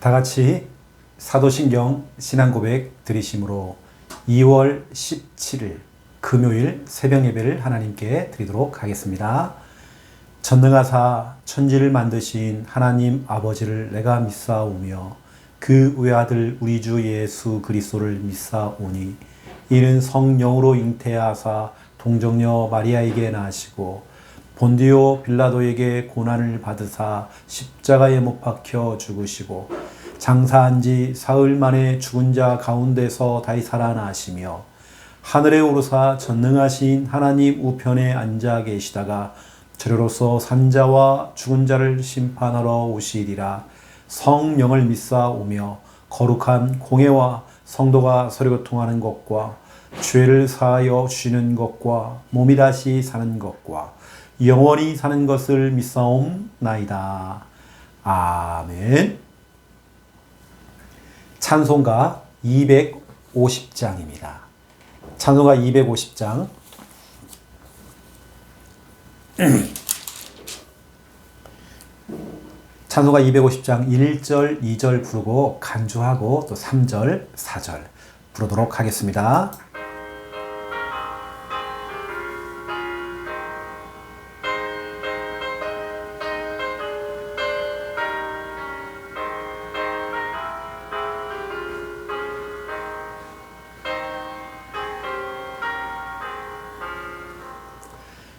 다 같이 사도신경 신앙고백 드리심으로 2월 17일 금요일 새벽 예배를 하나님께 드리도록 하겠습니다. 전능하사 천지를 만드신 하나님 아버지를 내가 믿사오며 그 외아들 우리 주 예수 그리스도를 믿사오니 이는 성령으로 잉태하사 동정녀 마리아에게 나시고 본디오 빌라도에게 고난을 받으사 십자가에 못 박혀 죽으시고 장사한 지 사흘 만에 죽은 자 가운데서 다시 살아나시며 하늘에 오르사 전능하신 하나님 우편에 앉아 계시다가 저리로서 산자와 죽은 자를 심판하러 오시리라. 성령을 믿사오며 거룩한 공회와 성도가 서로 교통하는 것과 죄를 사하여 주시는 것과 몸이 다시 사는 것과 영원히 사는 것을 믿사옵나이다. 아멘. 찬송가 250장입니다. 찬송가 250장 찬송가 250장 1절, 2절 부르고 간주하고 또 3절, 4절 부르도록 하겠습니다.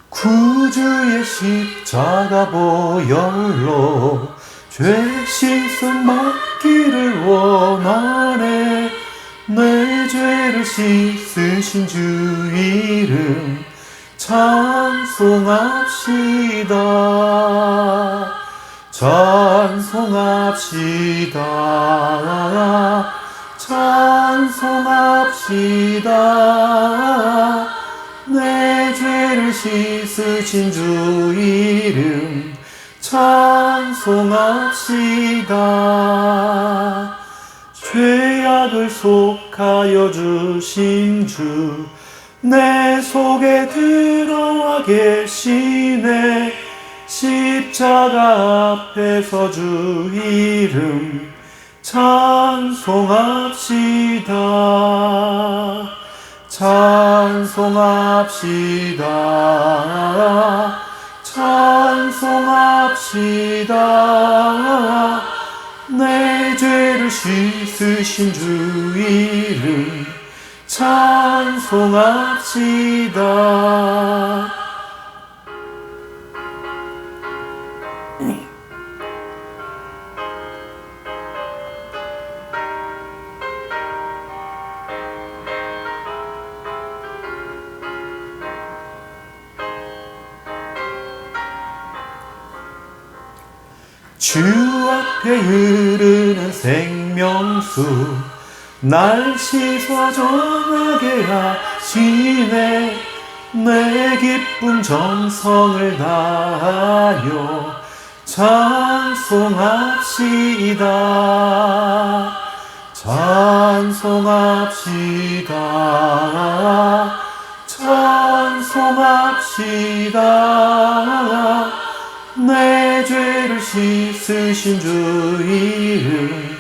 구주의 십자가 보혈로 죄 씻음 받기를 원하네. 내 죄를 씻으신 주 이름 찬송합시다. 찬송합시다. 찬송합시다. 내 죄를 씻으신 주 이름 찬송합시다. 죄악을 속하여 주신 주 내 속에 들어와 계시네. 십자가 앞에서 주 이름 찬송합시다. 찬송합시다. 찬송합시다. 내 죄를 씻으신 주 이름 찬송합시다. 주 앞에 흐르는 생명수 날 씻어 정하게 하시네. 내 기쁨 정성을 다하여 찬송합시다. 찬송합시다. 찬송합시다. 내 죄를 씻으신 주 이름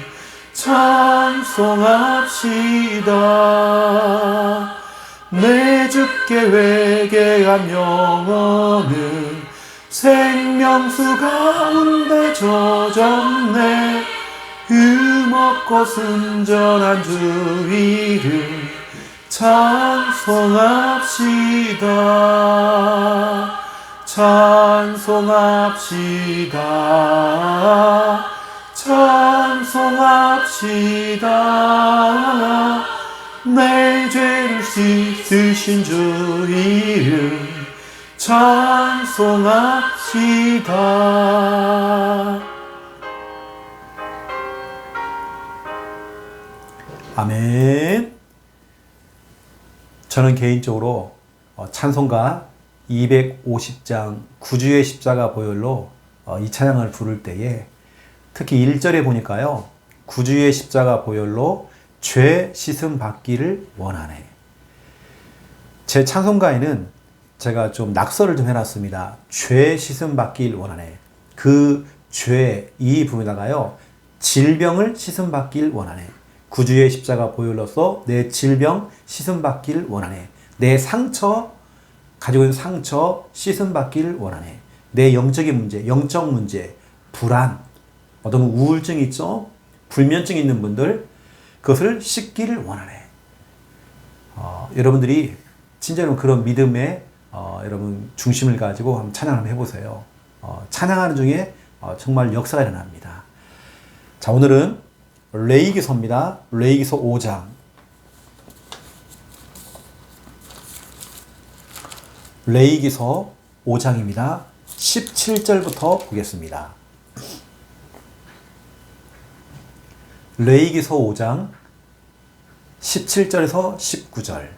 찬송합시다. 내 주께 회개한 영혼은 생명수 가운데 젖었네. 흠없고 순전한 주 이름 찬송합시다. 찬송합시다. 찬송합시다. 내 죄를 씻으신 주 이름 찬송합시다. 아멘. 저는 개인적으로 찬송가 250장 구주의 십자가 보혈로 이 찬양을 부를 때에 특히 1절에 보니까요, 구주의 십자가 보혈로 죄 씻음 받기를 원하네. 제 찬송가에는 제가 좀 낙서를 좀 해놨습니다. 죄 씻음 받기를 원하네. 그 죄, 이 부분에다가요, 질병을 씻음받길 원하네. 구주의 십자가 보혈로서 내 질병 씻음받길 원하네. 내 상처, 가지고 있는 상처 씻음받길 원하네. 내 영적인 문제, 영적 문제, 불안, 어떤 우울증 있죠? 불면증 있는 분들, 그것을 씻기를 원하네. 여러분들이 진짜로 그런 믿음에 여러분 중심을 가지고 한번 찬양을 한번 해보세요. 찬양하는 중에 정말 역사가 일어납니다. 자, 오늘은 레위기서입니다. 레위기서 5장. 레위기서 5장입니다. 17절부터 보겠습니다. 레위기서 5장 17절에서 19절.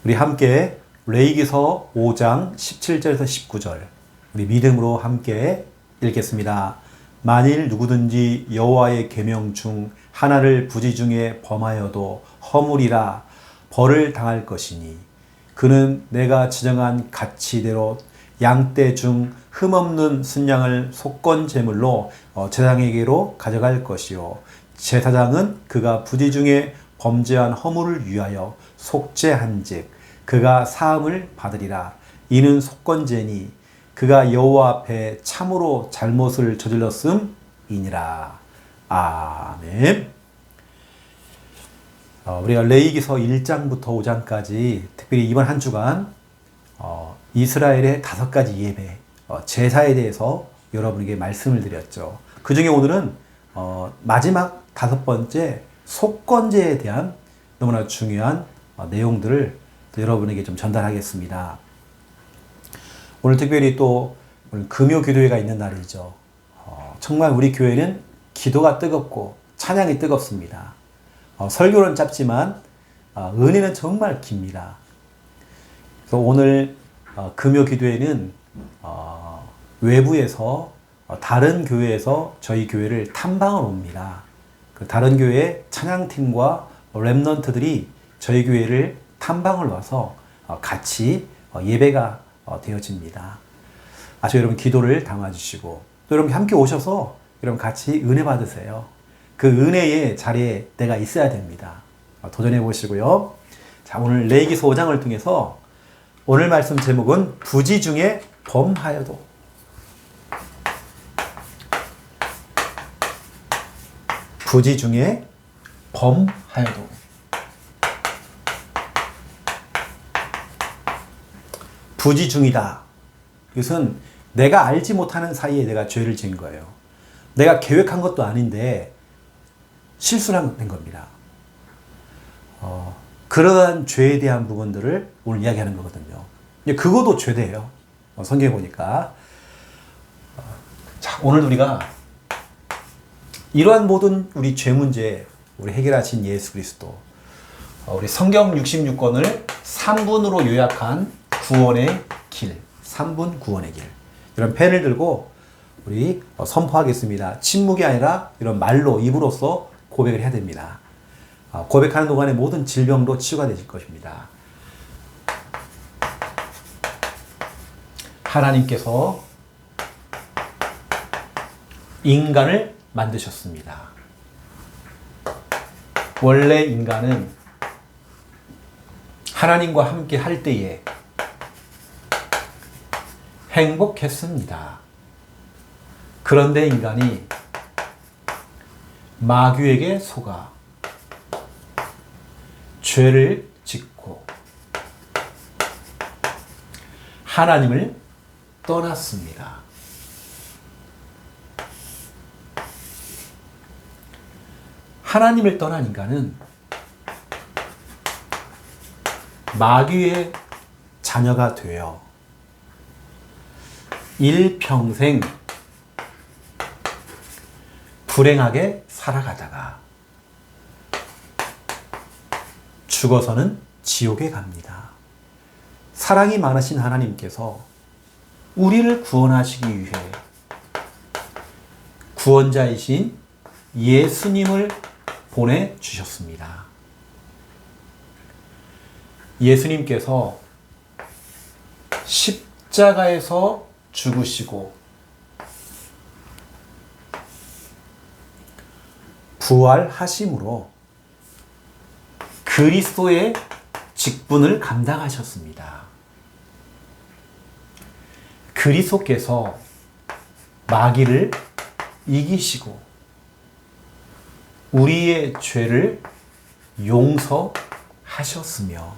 우리 함께 레위기서 5장 17절에서 19절 우리 믿음으로 함께 읽겠습니다. 만일 누구든지 여호와의 계명 중 하나를 부지 중에 범하여도 허물이라 벌을 당할 것이니 그는 내가 지정한 가치대로 양떼 중 흠없는 순양을 속건 제물로 제사장에게로 가져갈 것이요 제사장은 그가 부지 중에 범죄한 허물을 위하여 속죄한즉 그가 사함을 받으리라. 이는 속건제니 그가 여호와 앞에 참으로 잘못을 저질렀음이니라. 아멘. 우리가 레위기서 1장부터 5장까지 특별히 이번 한 주간 이스라엘의 5가지 예배, 제사에 대해서 여러분에게 말씀을 드렸죠. 그 중에 오늘은 마지막 5번째 속건제에 대한 너무나 중요한 내용들을 여러분에게 좀 전달하겠습니다. 오늘 특별히 또 오늘 금요 기도회가 있는 날이죠. 정말 우리 교회는 기도가 뜨겁고 찬양이 뜨겁습니다. 설교는 짧지만 은혜는 정말 깁니다. 그래서 오늘 금요 기도회는 외부에서 다른 교회에서 저희 교회를 탐방을 옵니다. 그 다른 교회 찬양팀과 렘넌트들이 저희 교회를 탐방을 와서 같이 예배가 되어집니다. 아주 여러분 기도를 담아주시고 또 여러분 함께 오셔서 여러분 같이 은혜 받으세요. 그 은혜의 자리에 내가 있어야 됩니다. 도전해 보시고요. 자, 오늘 레위기서 5장을 통해서 오늘 말씀 제목은 부지 중에 범하여도. 부지 중에 범하여도. 부지 중이다. 이것은 내가 알지 못하는 사이에 내가 죄를 지은 거예요. 내가 계획한 것도 아닌데 실수를 한 겁니다. 그러한 죄에 대한 부분들을 오늘 이야기하는 거거든요. 그것도 죄돼요. 성경에 보니까. 자, 오늘 우리가 이러한 모든 우리 죄 문제 우리 해결하신 예수 그리스도, 우리 성경 66권을 3분으로 요약한 구원의 길, 3분 구원의 길. 이런 펜을 들고 우리 선포하겠습니다. 침묵이 아니라 이런 말로, 입으로써 고백을 해야 됩니다. 고백하는 동안에 모든 질병도 치유가 되실 것입니다. 하나님께서 인간을 만드셨습니다. 원래 인간은 하나님과 함께 할 때에 행복했습니다. 그런데 인간이 마귀에게 속아 죄를 짓고 하나님을 떠났습니다. 하나님을 떠난 인간은 마귀의 자녀가 되어 일평생 불행하게 살아가다가 죽어서는 지옥에 갑니다. 사랑이 많으신 하나님께서 우리를 구원하시기 위해 구원자이신 예수님을 보내주셨습니다. 예수님께서 십자가에서 죽으시고 부활하심으로 그리스도의 직분을 감당하셨습니다. 그리스도께서 마귀를 이기시고 우리의 죄를 용서하셨으며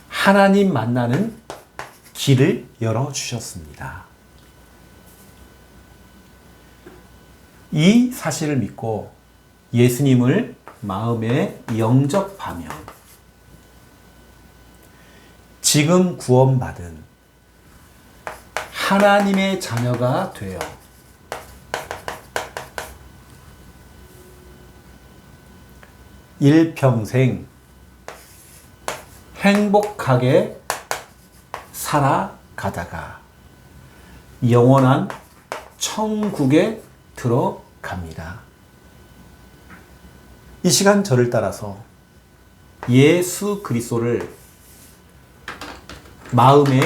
하나님 만나는 길을 열어주셨습니다. 이 사실을 믿고 예수님을 마음에 영접하면 지금 구원받은 하나님의 자녀가 되어 일평생 행복하게 살아가다가 영원한 천국에 들어갑니다. 이 시간 저를 따라서 예수 그리스도를 마음에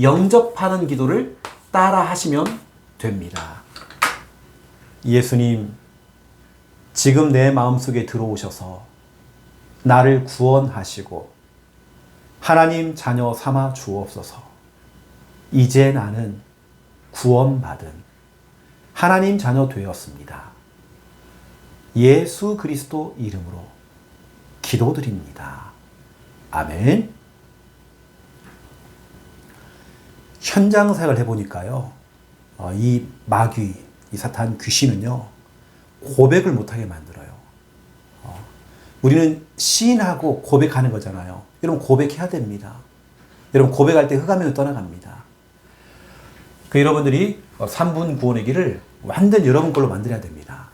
영접하는 기도를 따라 하시면 됩니다. 예수님, 지금 내 마음속에 들어오셔서 나를 구원하시고 하나님 자녀 삼아 주옵소서. 이제 나는 구원받은 하나님 자녀 되었습니다. 예수 그리스도 이름으로 기도드립니다. 아멘. 현장 사역을 해보니까요, 이 마귀, 이 사탄 귀신은요, 고백을 못하게 만들어요. 우리는 시인하고 고백하는 거잖아요. 여러분 고백해야 됩니다. 여러분 고백할 때 흑암에서 떠나갑니다. 여러분들이 3분 구원의 길을 완전 여러분 걸로 만들어야 됩니다.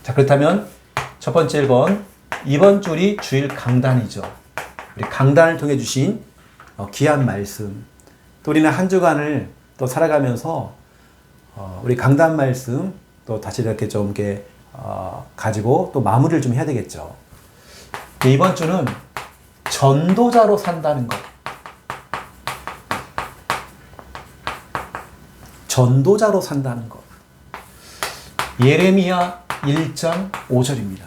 자, 그렇다면 첫 번째 1번, 이번 주 우리 주일 강단이죠. 우리 강단을 통해 주신 귀한 말씀, 또 우리는 한 주간을 또 살아가면서 우리 강단 말씀 또 다시 이렇게 좀 이렇게 가지고 또 마무리를 좀 해야 되겠죠. 이번 주는 전도자로 산다는 것. 전도자로 산다는 것. 예레미야 1장 5절입니다.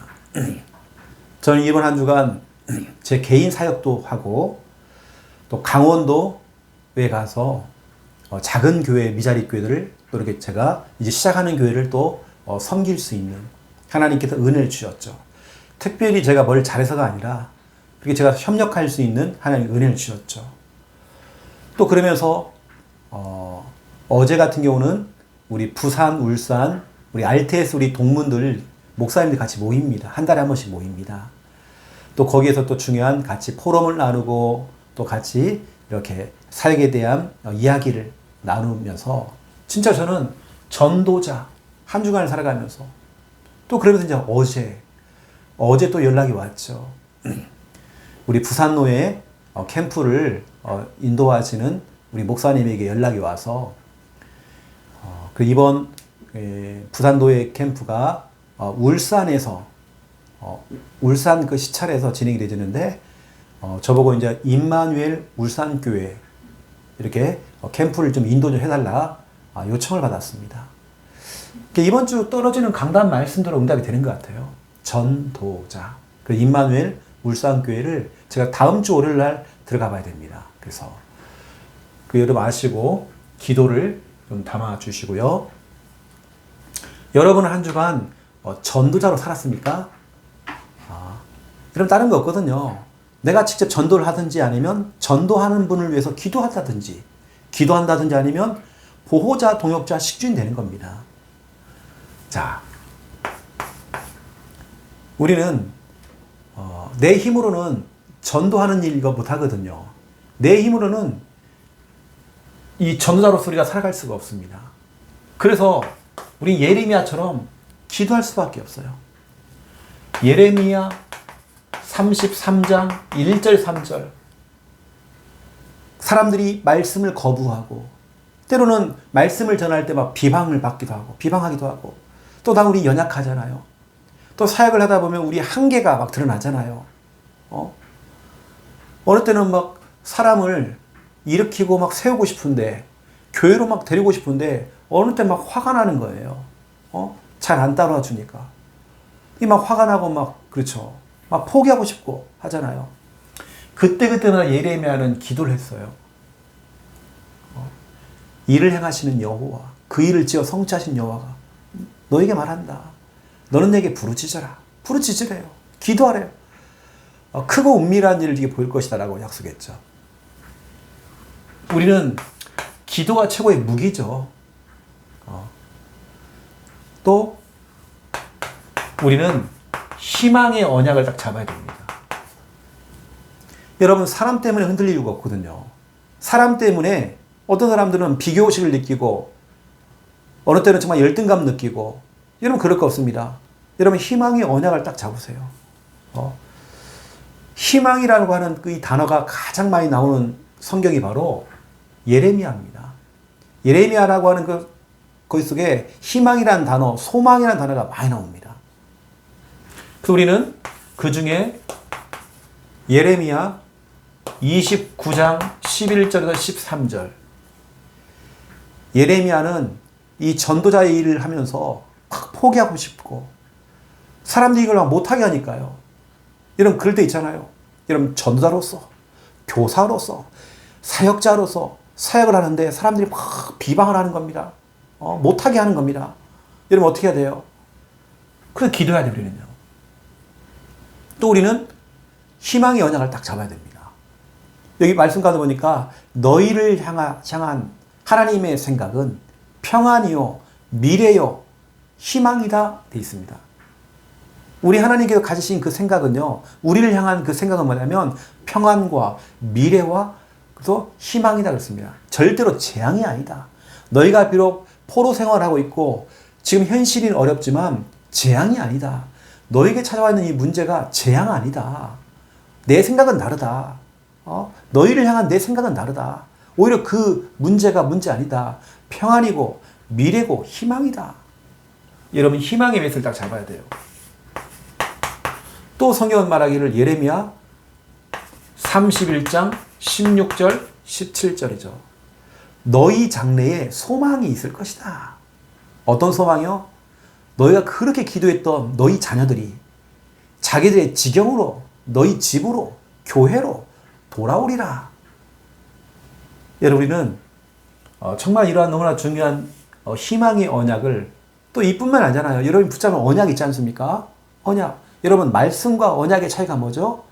저는 이번 한 주간 제 개인 사역도 하고 또 강원도에 가서 작은 교회, 미자립 교회들을 또 이렇게 제가 이제 시작하는 교회를 또 섬길 수 있는 하나님께서 은혜를 주셨죠. 특별히 제가 뭘 잘해서가 아니라 그렇게 제가 협력할 수 있는 하나님 은혜를 주셨죠. 또 그러면서 어제 같은 경우는 우리 부산, 울산, 우리 RTS 우리 동문들 목사님들 같이 모입니다. 한 달에 한 번씩 모입니다. 또 거기에서 또 중요한 같이 포럼을 나누고 또 같이 이렇게 사역에 대한 이야기를 나누면서 진짜 저는 전도자 한 주간을 살아가면서 또 그러면서 이제 어제 또 연락이 왔죠. 우리 부산로에 캠프를 인도하시는 우리 목사님에게 연락이 와서 그 이번 부산도의 캠프가 울산에서 울산 그 시찰에서 진행이 되는데 저보고 이제 임마누엘 울산교회 이렇게 캠프를 좀 인도 좀 해달라 요청을 받았습니다. 이번 주 떨어지는 강단 말씀대로 응답이 되는 것 같아요. 전도자. 그 임마누엘 울산교회를 제가 다음 주 월요일 날 들어가 봐야 됩니다. 그래서 여러분 아시고 기도를 좀 담아 주시고요. 여러분은 한 주간 전도자로 살았습니까? 그럼 다른 거 없거든요. 내가 직접 전도를 하든지 아니면 전도하는 분을 위해서 기도한다든지 아니면 보호자, 동역자, 식주인 되는 겁니다. 자, 우리는 내 힘으로는 전도하는 일 이거 못하거든요. 내 힘으로는 이 전도자로서 우리가 살아갈 수가 없습니다. 그래서 우리 예레미야처럼 기도할 수밖에 없어요. 예레미야 33장 1절 3절 사람들이 말씀을 거부하고 때로는 말씀을 전할 때 막 비방하기도 하고 또 다 우리 연약하잖아요. 또 사역을 하다 보면 우리 한계가 막 드러나잖아요. 어느 때는 막 사람을 일으키고 막 세우고 싶은데, 교회로 막 데리고 싶은데, 어느 때 막 화가 나는 거예요. 잘 안 따라와 주니까. 이 막 화가 나고 막, 그렇죠. 막 포기하고 싶고 하잖아요. 그때마다 예레미야는 기도를 했어요. 일을 행하시는 여호와, 그 일을 지어 성취하신 여호와가 너에게 말한다. 너는 내게 부르짖어라. 부르짖으래요. 기도하래요. 크고 은밀한 일을 네게 보일 것이다 라고 약속했죠. 우리는 기도가 최고의 무기죠. 또 우리는 희망의 언약을 딱 잡아야 됩니다. 여러분, 사람 때문에 흔들릴 이유가 없거든요. 사람 때문에 어떤 사람들은 비교의식을 느끼고 어느 때는 정말 열등감 느끼고, 여러분 그럴 거 없습니다. 여러분 희망의 언약을 딱 잡으세요. 희망이라고 하는 그 이 단어가 가장 많이 나오는 성경이 바로 예레미야입니다. 예레미야라고 하는 거기 속에 희망이라는 단어, 소망이라는 단어가 많이 나옵니다. 그래서 우리는 그 중에 예레미야 29장 11절에서 13절. 예레미야는 이 전도자의 일을 하면서 막 포기하고 싶고, 사람들이 이걸 막 못하게 하니까요. 여러분, 그럴 때 있잖아요. 여러분, 전도자로서, 교사로서, 사역자로서 사역을 하는데 사람들이 막 비방을 하는 겁니다. 못하게 하는 겁니다. 여러분, 어떻게 해야 돼요? 그래서 기도해야 돼요, 우리는요. 또 우리는 희망의 언약을 딱 잡아야 됩니다. 여기 말씀 가다 보니까 너희를 향한 하나님의 생각은 평안이요, 미래요, 희망이다 돼 있습니다. 우리 하나님께서 가지신 그 생각은요, 우리를 향한 그 생각은 뭐냐면 평안과 미래와 또 희망이다 그랬습니다. 절대로 재앙이 아니다. 너희가 비록 포로 생활하고 있고 지금 현실이 어렵지만 재앙이 아니다. 너에게 찾아와 있는 이 문제가 재앙 아니다. 내 생각은 다르다. 너희를 향한 내 생각은 다르다. 오히려 그 문제가 문제 아니다. 평안이고 미래고 희망이다. 여러분, 희망의 맷을 딱 잡아야 돼요. 또 성경은 말하기를 예레미야 31장 16절 17절이죠. 너희 장래에 소망이 있을 것이다. 어떤 소망이요? 너희가 그렇게 기도했던 너희 자녀들이 자기들의 지경으로, 너희 집으로, 교회로 돌아오리라. 여러분, 우리는 정말 이러한 너무나 중요한 희망의 언약을, 또 이뿐만 아니잖아요. 여러분 붙잡은 언약 있지 않습니까? 언약. 여러분, 말씀과 언약의 차이가 뭐죠?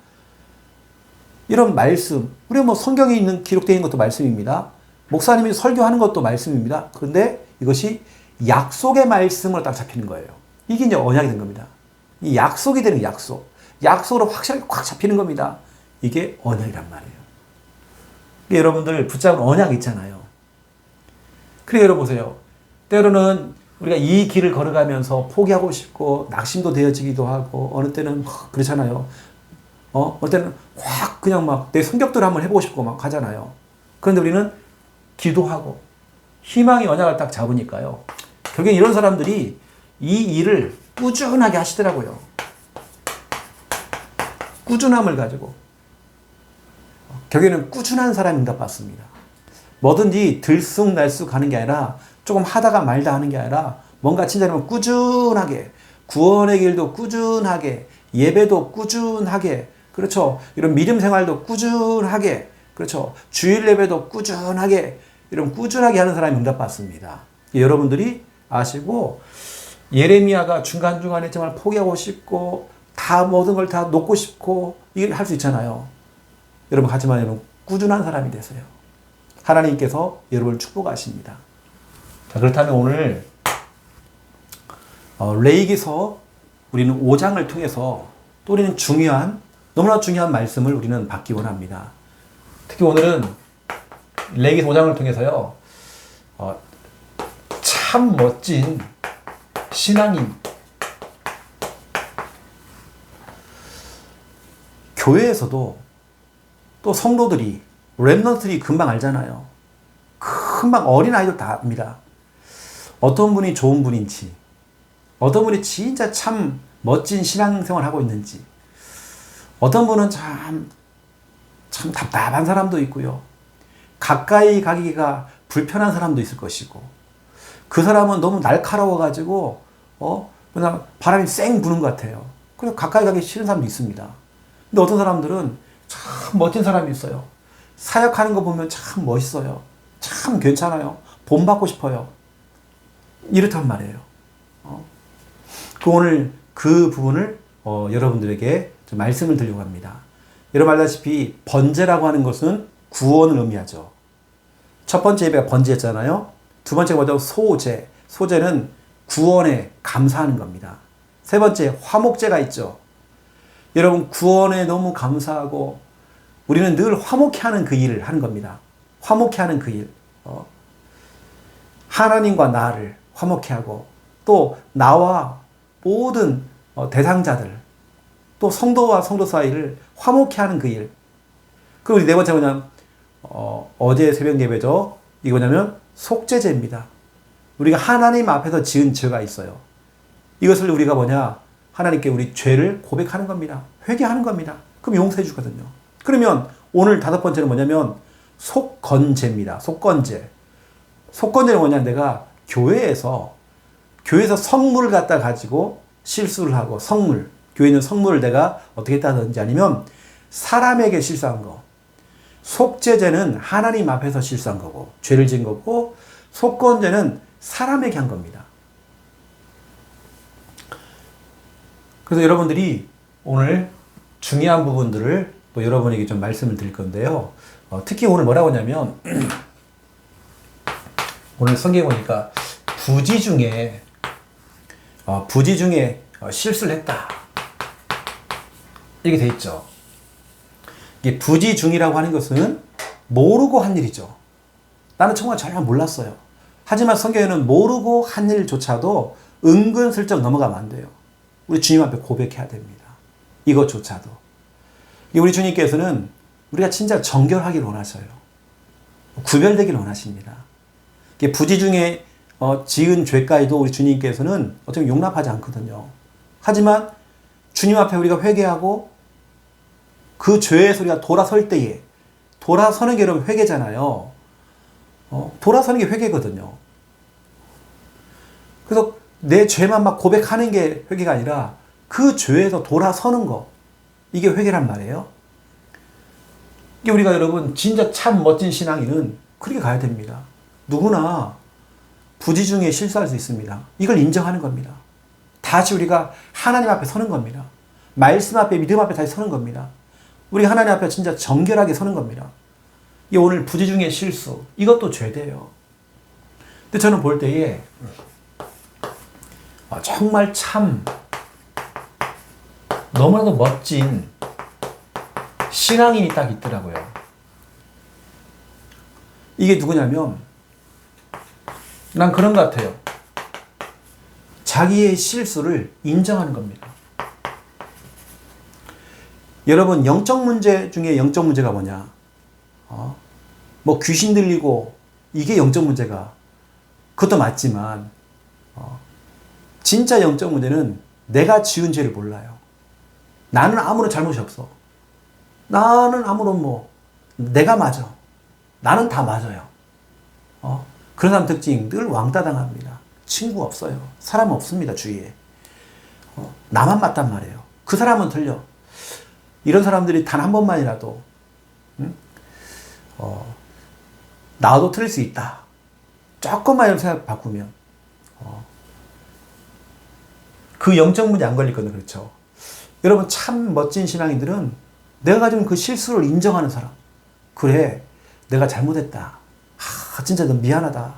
이런 말씀, 우리가 뭐 성경에 있는 기록되어 있는 것도 말씀입니다. 목사님이 설교하는 것도 말씀입니다. 그런데 이것이 약속의 말씀으로 딱 잡히는 거예요. 이게 이제 언약이 된 겁니다. 이 약속이 되는 약속. 약속으로 확실하게 꽉 잡히는 겁니다. 이게 언약이란 말이에요. 여러분들 붙잡은 언약 있잖아요. 그래, 여러분 보세요. 때로는 우리가 이 길을 걸어가면서 포기하고 싶고 낙심도 되어지기도 하고, 어느 때는 그렇잖아요. 어느 때는 확 그냥 막 내 성격대로 한번 해보고 싶고 막 하잖아요. 그런데 우리는 기도하고 희망의 언약을 딱 잡으니까요. 결국엔 이런 사람들이 이 일을 꾸준하게 하시더라고요. 꾸준함을 가지고. 결국에는 꾸준한 사람이 응답받습니다. 뭐든지 들쑥날쑥 하는 게 아니라, 조금 하다가 말다 하는 게 아니라, 뭔가 진짜 꾸준하게, 구원의 길도 꾸준하게, 예배도 꾸준하게, 그렇죠. 이런 믿음 생활도 꾸준하게, 그렇죠. 주일 예배도 꾸준하게, 이런 꾸준하게 하는 사람이 응답받습니다. 여러분들이 아시고, 예레미야가 중간중간에 정말 포기하고 싶고, 다 모든 걸 다 놓고 싶고, 이걸 할 수 있잖아요. 여러분, 하지만 여러분, 꾸준한 사람이 되세요. 하나님께서 여러분을 축복하십니다. 자, 그렇다면 오늘 레위기서 우리는 5장을 통해서 또 우리는 너무나 중요한 말씀을 우리는 받기 원합니다. 특히 오늘은 레위기서 5장을 통해서요, 참 멋진 신앙인, 교회에서도 또 성도들이, 렘넌트들이 금방 알잖아요. 금방 어린아이들 다 압니다. 어떤 분이 좋은 분인지, 어떤 분이 진짜 참 멋진 신앙생활을 하고 있는지, 어떤 분은 참 답답한 사람도 있고요. 가까이 가기가 불편한 사람도 있을 것이고, 그 사람은 너무 날카로워가지고, 그냥 바람이 쌩 부는 것 같아요. 그래서 가까이 가기 싫은 사람도 있습니다. 근데 어떤 사람들은 참 멋진 사람이 있어요. 사역하는 거 보면 참 멋있어요. 참 괜찮아요. 본받고 싶어요. 이렇단 말이에요. 오늘 그 부분을 여러분들에게 좀 말씀을 드리려고 합니다. 여러분 알다시피 번제라고 하는 것은 구원을 의미하죠. 첫 번째 예배가 번제였잖아요. 두 번째가 뭐죠? 소제. 소제는 구원에 감사하는 겁니다. 세 번째 화목제가 있죠. 여러분 구원에 너무 감사하고 우리는 늘 화목해 하는 그 일을 하는 겁니다. 화목해 하는 그 일. 하나님과 나를 화목해 하고 또 나와 모든 대상자들 또 성도와 성도 사이를 화목해 하는 그 일. 그리고 네 번째 뭐냐면 어제 새벽 예배죠. 이게 뭐냐면 속죄제입니다. 우리가 하나님 앞에서 지은 죄가 있어요. 이것을 우리가 뭐냐? 하나님께 우리 죄를 고백하는 겁니다. 회개하는 겁니다. 그럼 용서해 주거든요. 그러면 오늘 다섯 번째는 뭐냐면 속건제입니다. 속건제. 속건제는 뭐냐? 내가 교회에서 성물을 갖다 가지고 실수를 하고 교회 있는 성물을 내가 어떻게 했다든지 아니면 사람에게 실수한 거. 속죄제는 하나님 앞에서 실수한 거고 죄를 지은 거고 속건제는 사람에게 한 겁니다. 그래서 여러분들이 오늘 중요한 부분들을 또 여러분에게 좀 말씀을 드릴 건데요. 특히 오늘 뭐라고 하냐면 오늘 성경에 보니까 부지 중에 실수를 했다. 이렇게 돼 있죠. 이게 부지 중이라고 하는 것은 모르고 한 일이죠. 나는 정말 전혀 몰랐어요. 하지만 성경에는 모르고 한 일조차도 은근슬쩍 넘어가면 안 돼요. 우리 주님 앞에 고백해야 됩니다. 이것조차도. 우리 주님께서는 우리가 진짜 정결하기를 원하셔요. 구별되기를 원하십니다. 부지 중에 지은 죄까지도 우리 주님께서는 어떻게 용납하지 않거든요. 하지만 주님 앞에 우리가 회개하고 그 죄에서 우리가 돌아설 때에 돌아서는 게 여러분 회개잖아요. 돌아서는 게 회개거든요. 그래서 내 죄만 막 고백하는 게 회개가 아니라 그 죄에서 돌아서는 거. 이게 회개란 말이에요. 이게 우리가 여러분 진짜 참 멋진 신앙인은 그렇게 가야 됩니다. 누구나 부지 중에 실수할 수 있습니다. 이걸 인정하는 겁니다. 다시 우리가 하나님 앞에 서는 겁니다. 말씀 앞에 믿음 앞에 다시 서는 겁니다. 우리 하나님 앞에 진짜 정결하게 서는 겁니다. 이 오늘 부지 중에 실수 이것도 죄돼요. 근데 저는 볼 때에 정말 참 너무나도 멋진 신앙인이 딱 있더라고요. 이게 누구냐면 난 그런 것 같아요. 자기의 실수를 인정하는 겁니다. 여러분 영적 문제 중에 영적 문제가 뭐냐? 뭐 귀신 들리고 이게 영적 문제가 그것도 맞지만 진짜 영적 문제는 내가 지은 죄를 몰라요. 나는 아무런 잘못이 없어. 나는 아무런 내가 맞아. 나는 다 맞아요. 그런 사람 특징 늘 왕따 당합니다. 친구 없어요. 사람 없습니다. 주위에. 나만 맞단 말이에요. 그 사람은 틀려. 이런 사람들이 단 한 번만이라도 나도 틀릴 수 있다. 조금만 이런 생각 바꾸면 그 영적 문제 안 걸릴 건데 그렇죠. 여러분 참 멋진 신앙인들은 내가 가진 그 실수를 인정하는 사람. 그래 내가 잘못했다. 진짜 너 미안하다.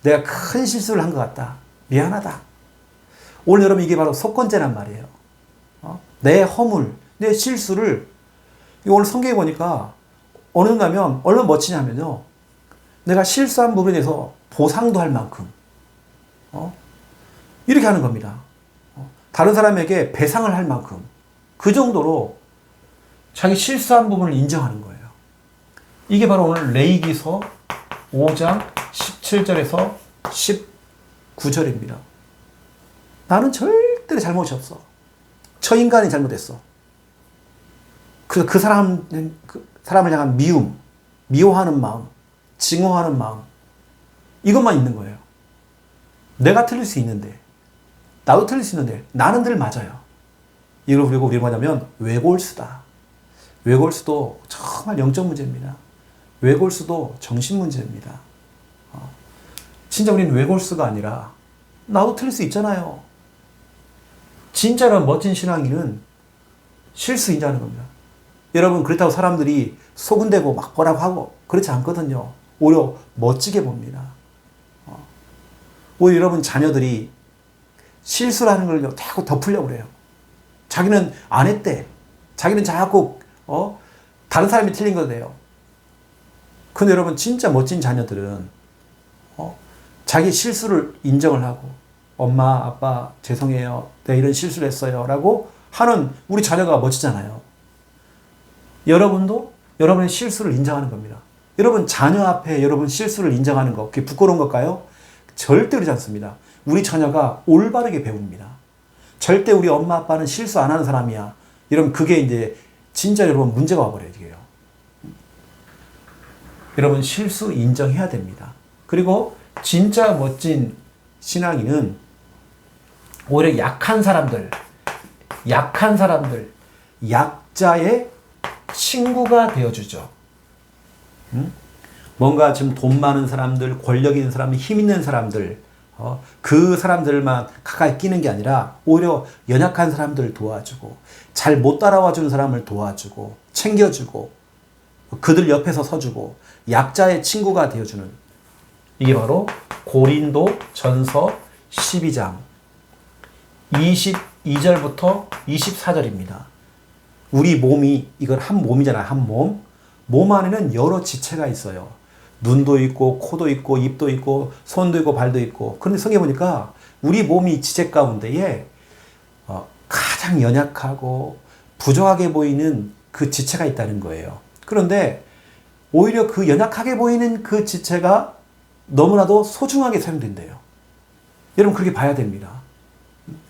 내가 큰 실수를 한 것 같다. 미안하다. 오늘 여러분 이게 바로 속건제란 말이에요. 내 허물, 내 실수를 오늘 성경에 보니까 어느 정도 하면 얼마나 멋지냐면요. 내가 실수한 부분에 대해서 보상도 할 만큼 이렇게 하는 겁니다. 다른 사람에게 배상을 할 만큼 그 정도로 자기 실수한 부분을 인정하는 거예요. 이게 바로 오늘 레위기서 5장 17절에서 19절입니다. 나는 절대로 잘못이 없어. 저 인간이 잘못했어. 그래서 그 사람을 향한 미움, 미워하는 마음, 증오하는 마음, 이것만 있는 거예요. 내가 틀릴 수 있는데, 나도 틀릴 수 있는데 나는 늘 맞아요. 이걸 그리고 우리가 뭐냐면 외골수다. 외골수도 정말 영적 문제입니다. 외골수도 정신 문제입니다. 진짜 우리는 외골수가 아니라 나도 틀릴 수 있잖아요. 진짜로 멋진 신앙인은 실수 인정하는 겁니다. 여러분, 그렇다고 사람들이 소근대고 막 뭐라고 하고 그렇지 않거든요. 오히려 멋지게 봅니다. 오히려 여러분 자녀들이 실수라는 걸 자꾸 덮으려고 그래요. 자기는 안 했대. 자기는 자꾸 다른 사람이 틀린 거 돼요. 근데 여러분, 진짜 멋진 자녀들은 자기 실수를 인정을 하고, 엄마, 아빠 죄송해요. 내가 이런 실수를 했어요. 라고 하는 우리 자녀가 멋지잖아요. 여러분도 여러분의 실수를 인정하는 겁니다. 여러분 자녀 앞에 여러분 실수를 인정하는 거, 그게 부끄러운 걸까요? 절대 그러지 않습니다. 우리 자녀가 올바르게 배웁니다. 절대 우리 엄마 아빠는 실수 안 하는 사람이야. 여러분, 그게 이제 진짜 여러분 문제가 와버려요. 이게요. 여러분, 실수 인정해야 됩니다. 그리고 진짜 멋진 신앙인은 오히려 약한 사람들, 약자의 친구가 되어주죠. 뭔가 지금 돈 많은 사람들, 권력 있는 사람들, 힘 있는 사람들, 그 사람들만 가까이 끼는 게 아니라 오히려 연약한 사람들 도와주고, 잘 못 따라와 주는 사람을 도와주고, 챙겨주고, 그들 옆에서 서주고, 약자의 친구가 되어주는, 이게 바로 고린도 전서 12장 22절부터 24절입니다. 우리 몸이, 이건 한 몸이잖아요. 한 몸. 몸 안에는 여러 지체가 있어요. 눈도 있고, 코도 있고, 입도 있고, 손도 있고, 발도 있고. 그런데 성경에 보니까 우리 몸이 지체 가운데에 가장 연약하고 부족하게 보이는 그 지체가 있다는 거예요. 그런데 오히려 그 연약하게 보이는 그 지체가 너무나도 소중하게 사용된대요. 여러분, 그렇게 봐야 됩니다.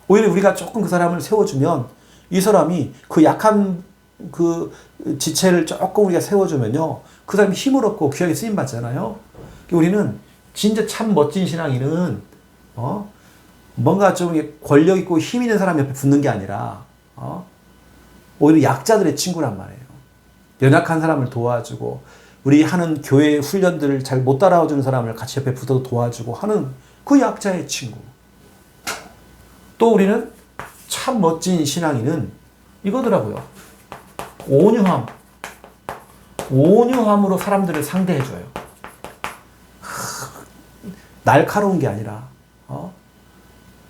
오히려 우리가 조금 그 사람을 세워주면, 이 사람이 그 약한 그 지체를 조금 우리가 세워주면요, 그 사람이 힘을 얻고 귀하게 쓰임 받잖아요. 우리는 진짜 참 멋진 신앙인은 뭔가 좀 권력 있고 힘 있는 사람 옆에 붙는 게 아니라 오히려 약자들의 친구란 말이에요. 연약한 사람을 도와주고, 우리 하는 교회 훈련들을 잘 못 따라와주는 사람을 같이 옆에 붙어서 도와주고 하는 그 약자의 친구. 또 우리는 참 멋진 신앙인은 이거더라고요. 온유함으로 사람들을 상대해줘요. 날카로운 게 아니라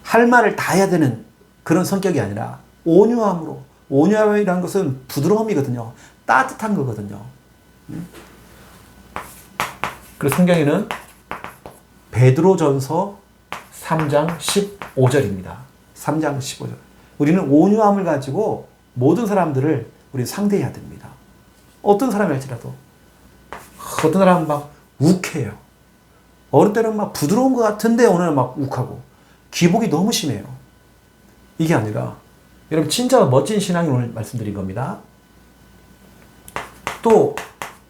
할 말을 다 해야 되는 그런 성격이 아니라 온유함으로. 온유함이라는 것은 부드러움이거든요. 따뜻한 거거든요. 그래서 성경에는 베드로전서 3장 15절입니다. 3장 15절. 우리는 온유함을 가지고 모든 사람들을 우리 상대해야 됩니다. 어떤 사람이 할지라도. 어떤 사람은 막 욱해요. 어느 때는 막 부드러운 것 같은데 오늘은 막 욱하고. 기복이 너무 심해요. 이게 아니라, 여러분 진짜 멋진 신앙이 오늘 말씀드린 겁니다. 또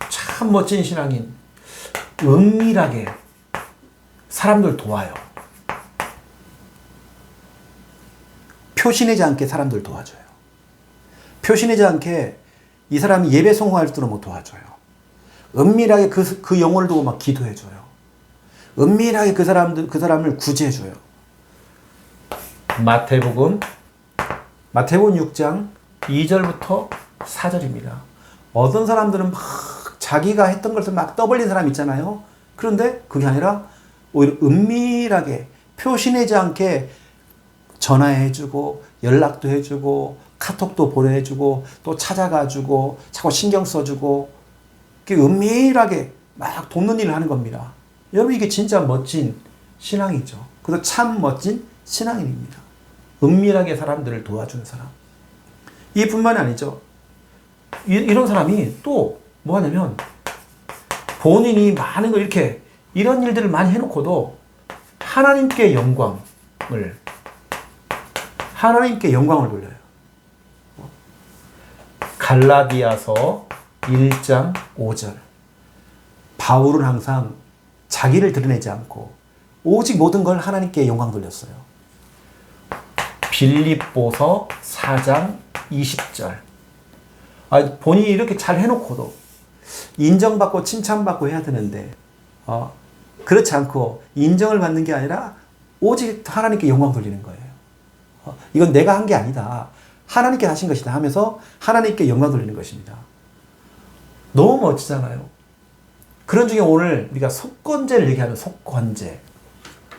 참 멋진 신앙인, 은밀하게 사람들 도와요. 표시내지 않게 사람들 도와줘요. 표시내지 않게 이 사람이 예배 성공할 줄은 못 도와줘요. 은밀하게 그 영혼을 두고 막 기도해줘요. 은밀하게 그 사람을 구제해줘요. 마태복음 6장 2절부터 4절입니다. 어떤 사람들은 막 자기가 했던 것을 막 떠벌린 사람 있잖아요. 그런데 그게 아니라 오히려 은밀하게 표시내지 않게 전화해주고, 연락도 해주고, 카톡도 보내주고, 또 찾아가주고, 자꾸 신경 써주고, 은밀하게 막 돕는 일을 하는 겁니다. 여러분, 이게 진짜 멋진 신앙이죠. 그래서 참 멋진 신앙인입니다. 은밀하게 사람들을 도와주는 사람. 이뿐만이 아니죠. 이런 사람이 또 뭐 하냐면, 본인이 많은 걸 이렇게 이런 일들을 많이 해놓고도 하나님께 영광을 돌려요. 갈라디아서 1장 5절. 바울은 항상 자기를 드러내지 않고 오직 모든 걸 하나님께 영광 돌렸어요. 빌립보서 4장 20절. 본인이 이렇게 잘 해놓고도 인정받고 칭찬받고 해야 되는데 그렇지 않고 인정을 받는 게 아니라 오직 하나님께 영광 돌리는 거예요. 이건 내가 한 게 아니다. 하나님께 하신 것이다 하면서 하나님께 영광 돌리는 것입니다. 너무 멋지잖아요. 그런 중에 오늘 우리가 속건제를 얘기하는 속건제.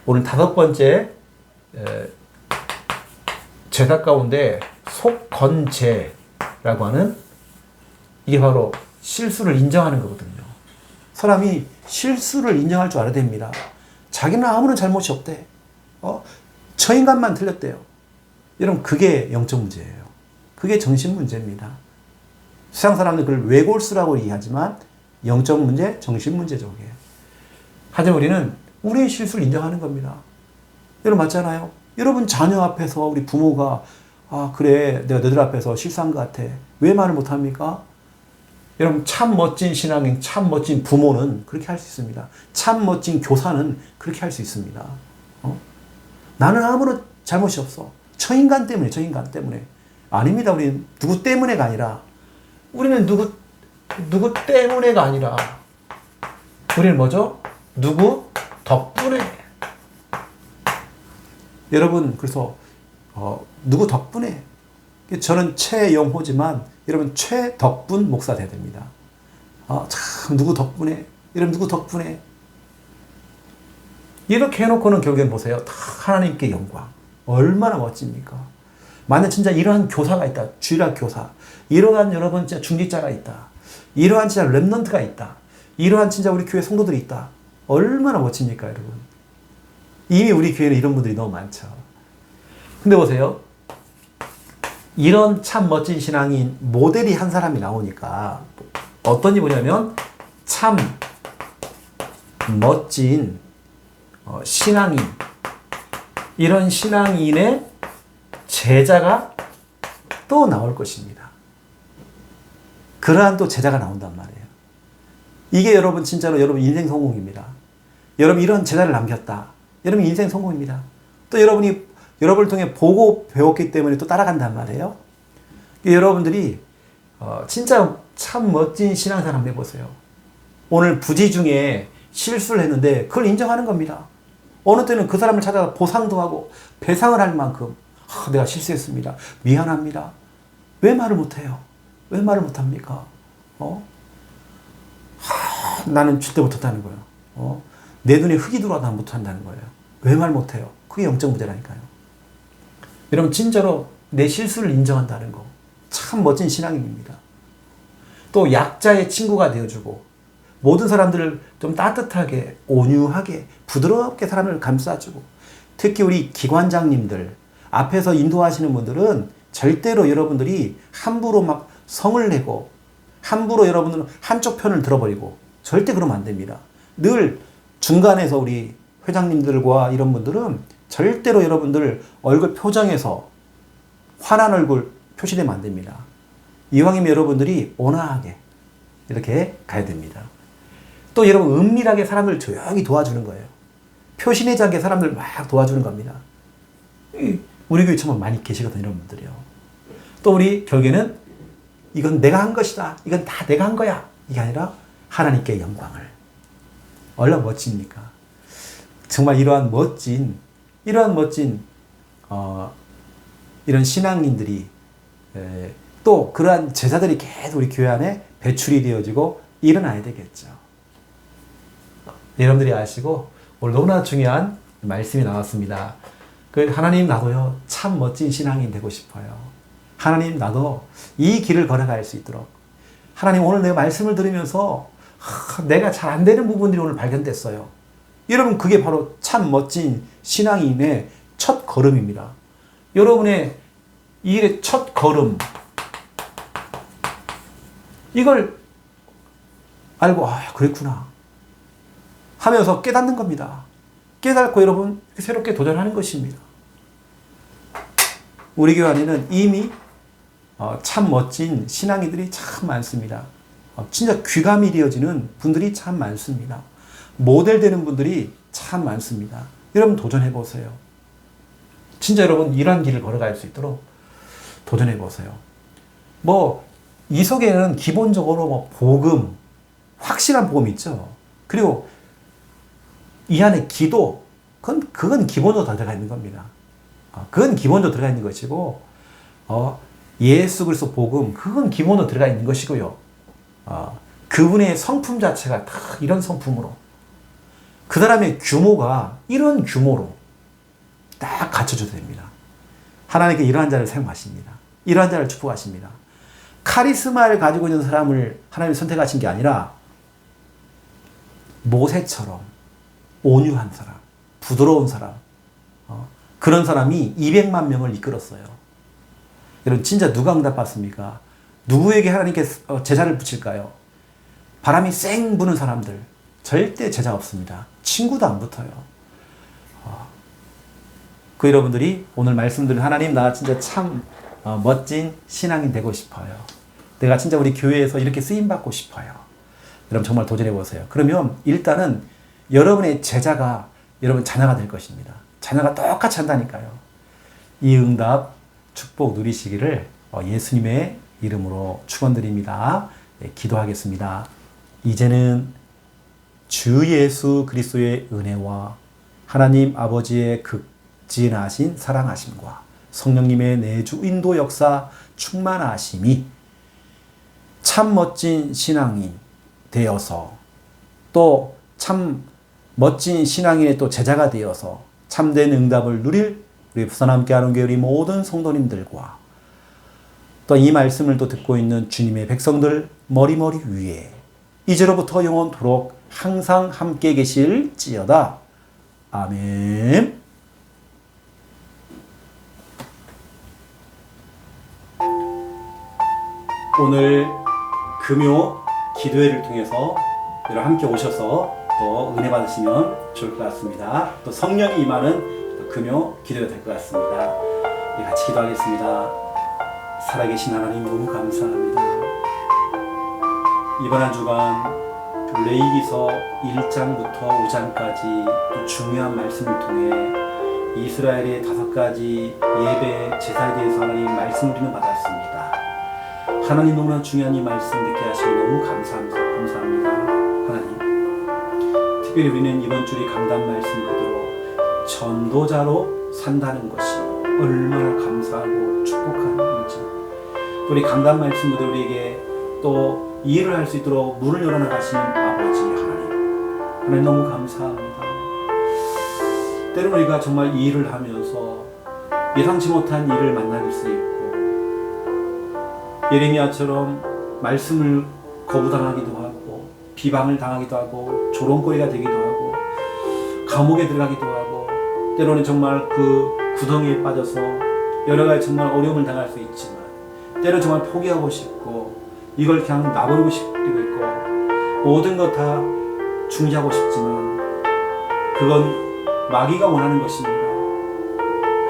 오늘 5번째 제사 가운데 속건제라고 하는 이게 바로 실수를 인정하는 거거든요. 사람이 실수를 인정할 줄 알아야 됩니다. 자기는 아무런 잘못이 없대. 저 인간만 틀렸대요. 여러분 그게 영적 문제예요. 그게 정신 문제입니다. 세상 사람들은 그걸 외골수라고 얘기하지만 영적 문제, 정신 문제죠. 그게. 하지만 우리는 우리의 실수를 인정하는 겁니다. 여러분 맞잖아요. 여러분 자녀 앞에서 우리 부모가 그래 내가 너희들 앞에서 실수한 것 같아. 왜 말을 못합니까? 여러분 참 멋진 신앙인, 참 멋진 부모는 그렇게 할 수 있습니다. 참 멋진 교사는 그렇게 할 수 있습니다. 나는 아무런 잘못이 없어. 저 인간 때문에, 저 인간 때문에. 아닙니다. 우리는 누구 때문에가 아니라 우리는 누구 때문에가 아니라 우리는 뭐죠? 누구 덕분에. 여러분 그래서 누구 덕분에. 저는 최영호지만 여러분 최덕분 목사 돼야 됩니다. 참 누구 덕분에. 여러분 누구 덕분에. 이렇게 해놓고는 결국엔 보세요. 다 하나님께 영광. 얼마나 멋집니까? 만약 진짜 이러한 교사가 있다. 주일학 교사. 이러한 여러분 진짜 중직자가 있다. 이러한 진짜 랩넌트가 있다. 이러한 진짜 우리 교회 성도들이 있다. 얼마나 멋집니까, 여러분? 이미 우리 교회는 이런 분들이 너무 많죠. 근데 보세요. 이런 참 멋진 신앙인 모델이 한 사람이 나오니까 어떤지 뭐냐면 참 멋진 신앙인. 이런 신앙인의 제자가 또 나올 것입니다. 그러한 또 제자가 나온단 말이에요. 이게 여러분 진짜로 여러분 인생 성공입니다. 여러분 이런 제자를 남겼다. 여러분 인생 성공입니다. 또 여러분이 여러분을 통해 보고 배웠기 때문에 또 따라간단 말이에요. 여러분들이 진짜 참 멋진 신앙생활 한번 해보세요. 오늘 부지 중에 실수를 했는데 그걸 인정하는 겁니다. 어느 때는 그 사람을 찾아가 보상도 하고 배상을 할 만큼 내가 실수했습니다. 미안합니다. 왜 말을 못해요? 왜 말을 못합니까? 나는 절대 못한다는 거예요. 내 눈에 흙이 들어와도 난 못한다는 거예요. 왜 말 못해요? 그게 영적 문제라니까요. 여러분 진짜로 내 실수를 인정한다는 거 참 멋진 신앙인입니다. 또 약자의 친구가 되어주고 모든 사람들을 좀 따뜻하게 온유하게 부드럽게 사람을 감싸주고 특히 우리 기관장님들 앞에서 인도하시는 분들은 절대로 여러분들이 함부로 막 성을 내고 함부로 여러분들은 한쪽 편을 들어버리고 절대 그러면 안 됩니다. 늘 중간에서 우리 회장님들과 이런 분들은 절대로 여러분들 얼굴 표정에서 화난 얼굴 표시되면 안 됩니다. 이왕이면 여러분들이 온화하게 이렇게 가야 됩니다. 또 여러분 은밀하게 사람들 조용히 도와주는 거예요. 표시내지 않게 사람들 막 도와주는 겁니다. 우리 교회 정말 많이 계시거든요. 이런 분들이요. 또 우리 결국에는 이건 내가 한 것이다. 이건 다 내가 한 거야. 이게 아니라 하나님께 영광을. 얼마나 멋집니까? 정말 이러한 멋진 이런 신앙인들이 또 그러한 제자들이 계속 우리 교회 안에 배출이 되어지고 일어나야 되겠죠. 여러분들이 아시고 오늘 너무나 중요한 말씀이 나왔습니다. 하나님 나도요 참 멋진 신앙인 되고 싶어요. 하나님 나도 이 길을 걸어갈 수 있도록 하나님 오늘 내가 말씀을 들으면서 내가 잘 안 되는 부분들이 오늘 발견됐어요. 여러분 그게 바로 참 멋진 신앙인의 첫 걸음입니다. 여러분의 이 일의 첫 걸음 이걸 알고 그랬구나 하면서 깨닫는 겁니다. 깨닫고 여러분 새롭게 도전하는 것입니다. 우리 교회 안에는 이미 참 멋진 신앙이들이 참 많습니다. 진짜 귀감이 되어지는 분들이 참 많습니다. 모델 되는 분들이 참 많습니다. 여러분 도전해 보세요. 진짜 여러분 이러한 길을 걸어갈 수 있도록 도전해 보세요. 이 속에는 기본적으로 복음, 확실한 복음이 있죠. 그리고 이 안에 기도, 그건 기본적으로 다 들어가 있는 겁니다. 그건 기본적으로 들어가 있는 것이고, 예수 그리스도 복음, 그건 기본으로 들어가 있는 것이고요. 그분의 성품 자체가 다 이런 성품으로, 그 사람의 규모가 이런 규모로 딱 갖춰줘야 됩니다. 하나님께 이러한 자를 사용하십니다. 이러한 자를 축복하십니다. 카리스마를 가지고 있는 사람을 하나님이 선택하신 게 아니라 모세처럼 온유한 사람, 부드러운 사람, 그런 사람이 200만 명을 이끌었어요. 여러분 진짜 누가 응답받습니까? 누구에게 하나님께 제자를 붙일까요? 바람이 쌩 부는 사람들 절대 제자 없습니다. 친구도 안 붙어요. 그 여러분들이 오늘 말씀드린 하나님, 나 진짜 참 멋진 신앙인 되고 싶어요. 내가 진짜 우리 교회에서 이렇게 쓰임받고 싶어요. 여러분 정말 도전해 보세요. 그러면 일단은 여러분의 제자가 여러분 자녀가 될 것입니다. 자녀가 똑같이 한다니까요. 이 응답 축복 누리시기를 예수님의 이름으로 축원드립니다. 네, 기도하겠습니다. 이제는 주 예수 그리스도의 은혜와 하나님 아버지의 극진하신 사랑하심과 성령님의 내주 인도 역사 충만하심이 참 멋진 신앙인 되어서 또 참 멋진 신앙인의 또 제자가 되어서 참된 응답을 누릴 우리 부산 함께하는 교회 우리 모든 성도님들과 또 이 말씀을 또 듣고 있는 주님의 백성들 머리머리 위에 이제로부터 영원토록 항상 함께 계실지어다. 아멘. 오늘 금요 기도회를 통해서 여러분 함께 오셔서 또 은혜 받으시면 좋을 것 같습니다. 또 성령이 임하는 또 금요 기도가 될 것 같습니다. 우리 같이 기도하겠습니다. 살아계신 하나님 너무 감사합니다. 이번 한 주간 레위기서 1장부터 5장까지 또 중요한 말씀을 통해 이스라엘의 5가지 예배 제사에 대해서 하나님 말씀 우리는 받았습니다. 하나님 너무나 중요한 이 말씀 듣게 하시니 너무 감사합니다. 하나님, 특별히 우리는 이번 주에 강단 말씀 그대로 전도자로 산다는 것이 얼마나 감사하고 축복한 일인지, 우리 강단 말씀 그대로 우리에게 또 이해를 할 수 있도록 문을 열어나가시는 아버지 하나님 너무 감사합니다. 때로는 우리가 정말 이 일을 하면서 예상치 못한 일을 만날 수 있고 예레미야처럼 말씀을 거부당하기도 하고 비방을 당하기도 하고 조롱거리가 되기도 하고 감옥에 들어가기도 하고 때로는 정말 그 구덩이에 빠져서 여러 가지 정말 어려움을 당할 수 있지만 때로는 정말 포기하고 싶고 이걸 그냥 놔버리고 싶기도 있고 모든 것 다 중지하고 싶지만 그건 마귀가 원하는 것입니다.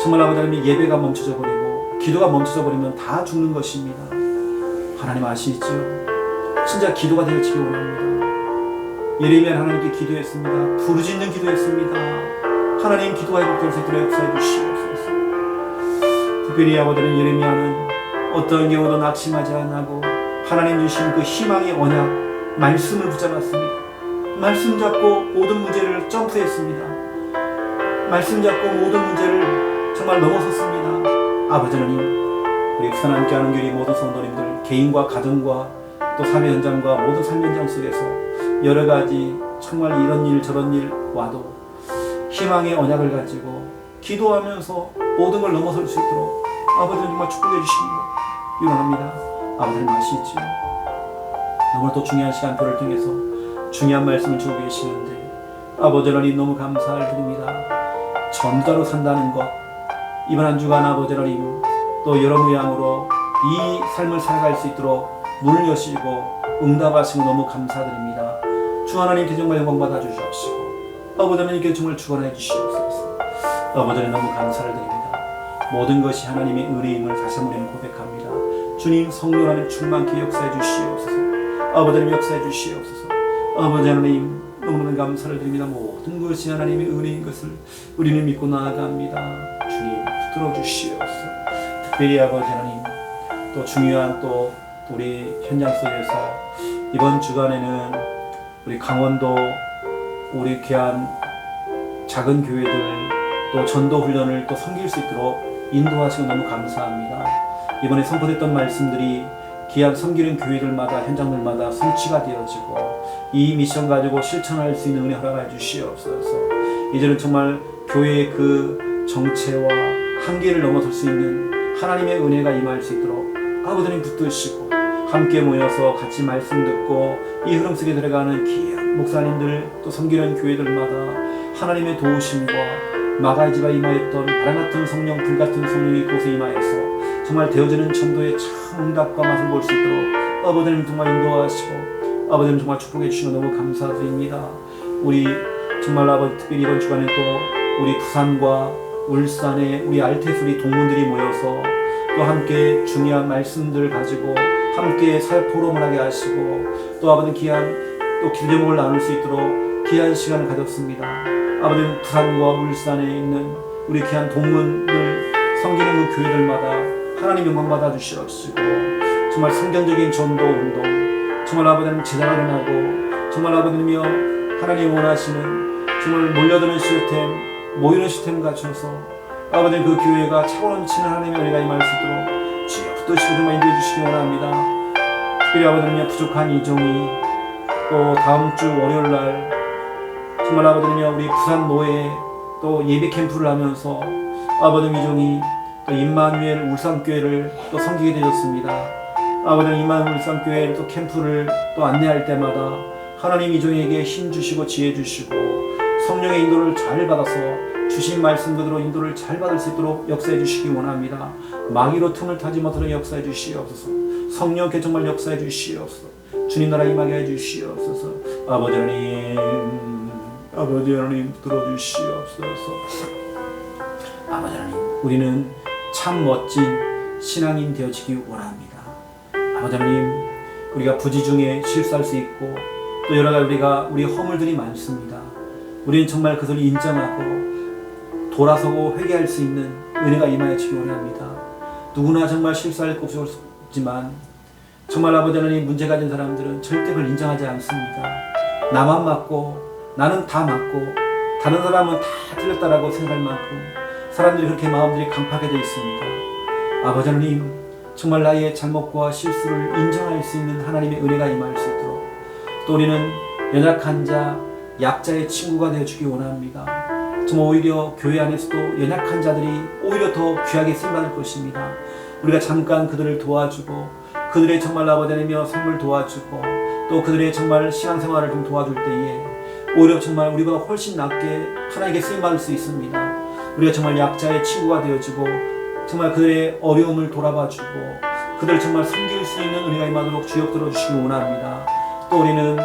정말 아버지 하나님 예배가 멈춰져 버리고 기도가 멈춰져 버리면 다 죽는 것입니다. 하나님 아시지요? 진짜 기도가 되어지기 원합니다. 예레미야 하나님께 기도했습니다. 부르짖는 기도했습니다. 하나님 기도와 회복될 수 있도록 역사해 주시옵소서. 특별히 아버지는 예레미야는 어떤 경우도 낙심하지 않고 하나님 주신 그 희망의 언약 말씀을 붙잡았습니다. 말씀 잡고 모든 문제를 점프했습니다. 말씀 잡고 모든 문제를 정말 넘어섰습니다. 아버지 하나님, 우리 부산 함께하는 교회 모든 성도님들 개인과 가정과 또 삶의 현장과 모든 삶 현장 속에서 여러 가지 정말 이런 일 저런 일 와도 희망의 언약을 가지고 기도하면서 모든 걸 넘어설 수 있도록 아버지는 정말 축복해 주시는 거 유언합니다. 아버지는 아시지요? 너무나 또 중요한 시간표를 통해서 중요한 말씀을 주고 계시는데 아버지 하나님 너무 감사를 드립니다. 전도자로 산다는 것 이번 한 주간 아버지 하나님 또 여러 모양으로 이 삶을 살아갈 수 있도록 문을 여시고 응답하시고 너무 감사드립니다. 주 하나님 대정과 영광 받아 주시옵시고 아버지 하나님께 정말 축원해 주시옵소서. 아버지 하나님 너무 감사를 드립니다. 모든 것이 하나님의 은혜임을 다시 한번 고백합니다. 주님 성령 안에 충만케 역사해 주시옵소서. 아버지 하나님 역사해 주시옵소서. 아버지 하나님 너무너무 감사를 드립니다. 모든 것이 하나님의 은혜인 것을 우리는 믿고 나아갑니다. 주님 붙들어 주시옵소서. 특별히 아버지 하나님 또 중요한 또 우리 현장 속에서 이번 주간에는 우리 강원도 우리 귀한 작은 교회들 또 전도 훈련을 또 섬길 수 있도록 인도하시고 너무 감사합니다. 이번에 선포됐던 말씀들이 귀한 섬기는 교회들마다 현장들마다 성취가 되어지고 이 미션 가지고 실천할 수 있는 은혜 허락해 주시옵소서. 이제는 정말 교회의 그 정체와 한계를 넘어설 수 있는 하나님의 은혜가 임할 수 있도록 아버지님 붙드시고 함께 모여서 같이 말씀 듣고 이 흐름 속에 들어가는 귀한 목사님들 또 섬기는 교회들마다 하나님의 도우심과 마가지가 임하였던 바람같은 성령 불같은 성령이 그곳에 임하여서 정말 되어지는 전도의 참 응답과 맛을 볼 수 있도록 아버지님 정말 인도하시고 아버지님 정말 축복해 주시고 너무 감사드립니다. 우리 정말 아버지 특별히 이번 주간에 또 우리 부산과 울산에 우리 알테수리 동문들이 모여서 또 함께 중요한 말씀들을 가지고 함께 사역 포럼을 하게 하시고 또 아버지 귀한 또 기도제목을 나눌 수 있도록 귀한 시간을 가졌습니다. 아버지 부산과 울산에 있는 우리 귀한 동문들 섬기는 그 교회들마다 하나님 영광 받아 주시옵시고 정말 성경적인 전도 운동 정말 아버지님 제자가 일어나고 정말 아버지님이여 하나님 원하시는 정말 몰려드는 시스템 모이는 시스템을 갖춰서 아버지 그 교회가 차고 넘치는 하나님의 은혜가 임할 수 있도록 주여 붙드시고 정말 인도해 주시기 원합니다. 특별히 아버지님이여 부족한 이종이 또 다음 주 월요일날 정말 아버지님이여 우리 부산 노예 또 예배 캠프를 하면서 아버지 이종이 또 임마누엘 울산교회를 또 섬기게 되었습니다. 아버지 임마누엘 울산교회 또 캠프를 또 안내할 때마다 하나님 이종에게 힘 주시고 지혜 주시고 성령의 인도를 잘 받아서 주신 말씀 그대로 인도를 잘 받을 수 있도록 역사해 주시기 원합니다. 마귀로 틈을 타지 못하는 역사해 주시옵소서. 성령께 정말 역사해 주시옵소서. 주님 나라 임하게 해 주시옵소서. 아버지 하나님 들어주시옵소서. 아버지 하나님 우리는 참 멋진 신앙인 되어지기 원합니다. 아버지 하나님 우리가 부지 중에 실수할 수 있고 또 여러 가지 우리 허물들이 많습니다. 우리는 정말 그것을 인정하고 돌아서고 회개할 수 있는 은혜가 임하여 주기 원합니다. 누구나 정말 실수할 것이 없지만 정말 아버지 하나님 문제 가진 사람들은 절대 그걸 인정하지 않습니다. 나만 맞고 나는 다 맞고 다른 사람은 다 틀렸다라고 생각할 만큼 사람들이 그렇게 마음들이 강팍해 되어 있습니다. 아버지 하나님 정말 나의 잘못과 실수를 인정할 수 있는 하나님의 은혜가 임할 수 있도록 또 우리는 연약한 자 약자의 친구가 되어주기 원합니다. 정말 오히려 교회 안에서도 연약한 자들이 오히려 더 귀하게 쓰임받을 것입니다. 우리가 잠깐 그들을 도와주고 그들의 정말 아버지 하나님이여 삶을 도와주고 또 그들의 정말 신앙생활을 좀 도와줄 때에 오히려 정말 우리보다 훨씬 낫게 하나님께 쓰임받을 수 있습니다. 우리가 정말 약자의 친구가 되어주고 정말 그들의 어려움을 돌아봐주고 그들을 정말 섬길 수 있는 은혜가 임하도록 주여 들어주시기 원합니다. 또 우리는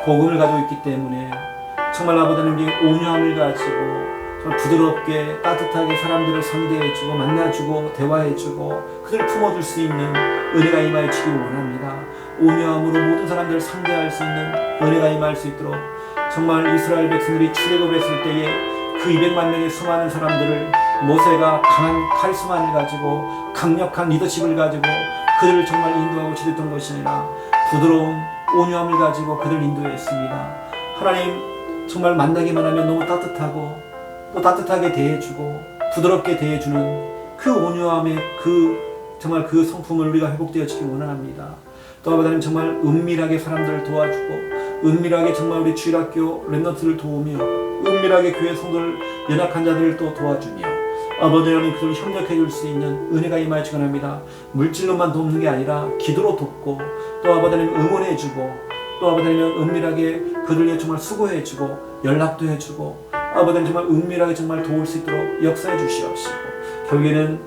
복음을 가지고 있기 때문에 정말 아버지 하나님께 온유함을 가지고 정말 부드럽게 따뜻하게 사람들을 상대해주고 만나주고 대화해주고 그들을 품어줄 수 있는 은혜가 임하여 주기를 원합니다. 온유함으로 모든 사람들을 상대할 수 있는 은혜가 임할 수 있도록 정말 이스라엘 백성들이 출애굽했을 때에 그 200만 명의 수많은 사람들을 모세가 강한 카리스마를 가지고 강력한 리더십을 가지고 그들을 정말 인도하고 지도했던 것이 아니라 부드러운 온유함을 가지고 그들을 인도했습니다. 하나님 정말 만나기만 하면 너무 따뜻하고 또 따뜻하게 대해주고 부드럽게 대해주는 그 온유함의 정말 그 성품을 우리가 회복되어지기 원합니다. 또 아버지 하나님 정말 은밀하게 사람들을 도와주고 은밀하게 정말 우리 주일학교 랩런트를 도우며 은밀하게 교회 성도를 연약한 자들을 또 도와주며 아버지 하나님 그들을 협력해 줄 수 있는 은혜가 임하여 주기 원합니다. 물질로만 돕는 게 아니라 기도로 돕고 또 아버지 하나님 응원해 주고 또 아버지 하나님 은밀하게 그들을 위해 정말 수고해 주고 연락도 해 주고 아버지 하나님 정말 은밀하게 정말 도울 수 있도록 역사해 주시옵시고 결국에는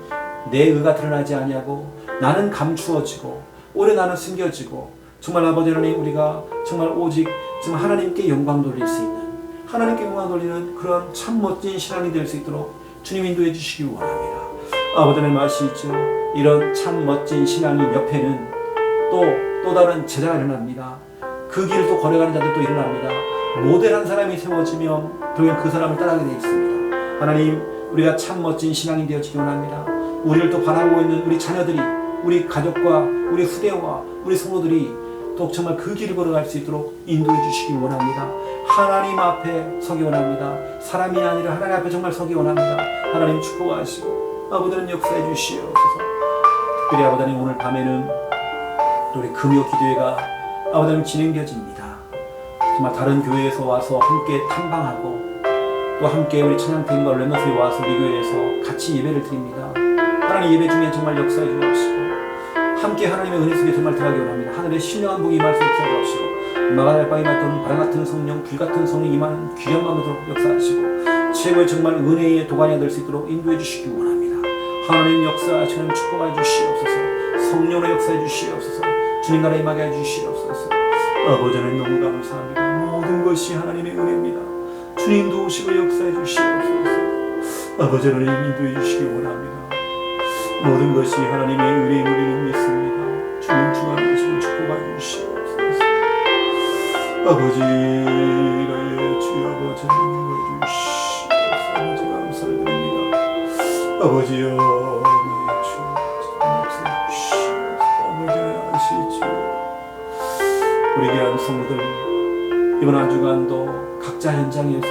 내 의가 드러나지 아니하고 나는 감추어지고 오래 나는 숨겨지고 정말 아버지 하나님 우리가 정말 오직 정말 하나님께 영광 돌릴 수 있는 하나님께 영광 돌리는 그런 참 멋진 신앙이 될 수 있도록 주님 인도해 주시기 원합니다. 아버지 하나님 아시죠? 이런 참 멋진 신앙인 옆에는 또 다른 제자가 일어납니다. 그 길을 또 걸어가는 자들도 일어납니다. 모델한 사람이 세워지면 결국엔 그 사람을 따라가게 되어 있습니다. 하나님, 우리가 참 멋진 신앙이 되어지기 원합니다. 우리를 또 바라보고 있는 우리 자녀들이, 우리 가족과 우리 후대와 우리 성도들이 또 정말 그 길을 걸어갈 수 있도록 인도해 주시기 원합니다. 하나님 앞에 서기 원합니다. 사람이 아니라 하나님 앞에 정말 서기 원합니다. 하나님 축복하시고 아버지는 역사해 주시옵소서. 특별히 아버지는 오늘 밤에는 우리 금요 기도회가 아버지는 진행되어집니다. 정말 다른 교회에서 와서 함께 탐방하고 또 함께 우리 찬양팀과 렘넌트들이 와서 우리 교회에서 같이 예배를 드립니다. 하나님 예배 중에 정말 역사해 주옵시고 함께 하나님의 은혜 속에 정말 들어가기 원합니다. 하늘의 신령한 복이 임할 수 있게 하옵시고 마가달방에 갔던 바람 같은 성령, 불 같은 성령 임하는 귀한 마음으로 역사하시고 최고의 정말 은혜의 도가니가 될 수 있도록 인도해 주시기 원합니다. 하나님 역사하시는 축복해 주시옵소서. 성령의 역사해 주시옵소서. 주님 나라 임하게 해 주시옵소서. 아버지는 너무 감사합니다. 모든 것이 하나님의 은혜입니다. 주님도 오시고 역사해 주시옵소서. 아버지를 인도해 주시기 원합니다. 모든 것이 하나님의 은혜인 우리는 믿습니다. 주님 주관하시고 축복해 주시옵소서. 아버지 나의 주 아버지 주시옵소서. 아버지 감사를 드립니다. 아버지여 나의 주 역사해 주시옵소서. 아버지 아시죠. 우리 귀한 성도들 이번 한 주간도 각자 현장에서